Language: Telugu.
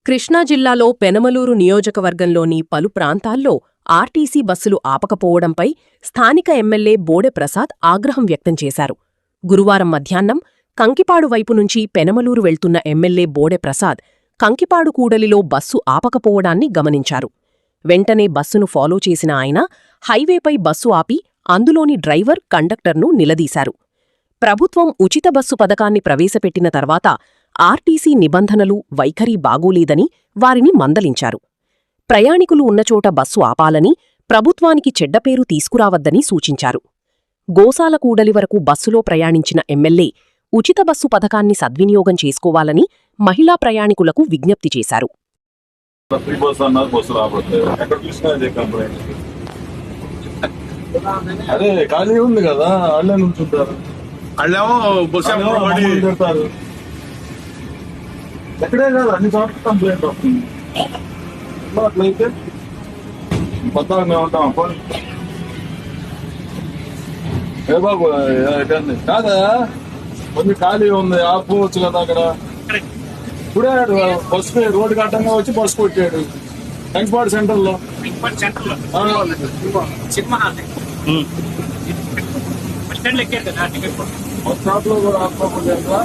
కృష్ణా జిల్లాలో పెనమలూరు నియోజకవర్గంలోని పలు ప్రాంతాల్లో ఆర్టీసీ బస్సులు ఆపకపోవడంపై స్థానిక ఎమ్మెల్యే బోడె ప్రసాద్ ఆగ్రహం వ్యక్తం చేశారు. గురువారం మధ్యాహ్నం కంకిపాడు వైపు నుంచి పెనమలూరు వెళ్తున్న ఎమ్మెల్యే బోడె ప్రసాద్ కంకిపాడు కూడలిలో బస్సు ఆపకపోవడాన్ని గమనించారు. వెంటనే బస్సును ఫాలో చేసిన ఆయన హైవేపై బస్సు ఆపి అందులోని డ్రైవర్, కండక్టర్ను నిలదీశారు. ప్రభుత్వం ఉచిత బస్సు పథకాన్ని ప్రవేశపెట్టిన తర్వాత ఆర్టీసీ నిబంధనలు, వైఖరి బాగోలేదని వారిని మందలించారు. ప్రయాణికులు ఉన్నచోట బస్సు ఆపాలని, ప్రభుత్వానికి చెడ్డపేరు తీసుకురావద్దని సూచించారు. గోసాల కూడలి వరకు బస్సులో ప్రయాణించిన ఎమ్మెల్యే ఉచిత బస్సు పథకాన్ని సద్వినియోగం చేసుకోవాలని మహిళా ప్రయాణికులకు విజ్ఞప్తి చేశారు. అదే ఖాళీ ఉంది కదా, అల్లే నుంచుంటారు. ఎక్కడే కాదు, అన్ని చోట్ల కంప్లైంట్ వస్తుంది. అట్లయితే మొత్తం మేము ఉంటాం. ఏ బాబు కాదా, కొంచెం ఖాళీ ఉంది, ఆపుకోవచ్చు కదా. అక్కడ ఇప్పుడే బస్సు రోడ్డు అడ్డంగా వచ్చి బస్సు కొట్టాడు కంకిపాడు సెంటర్ లో. బస్ స్టాప్ లో కూడా ఆపుకోకుండా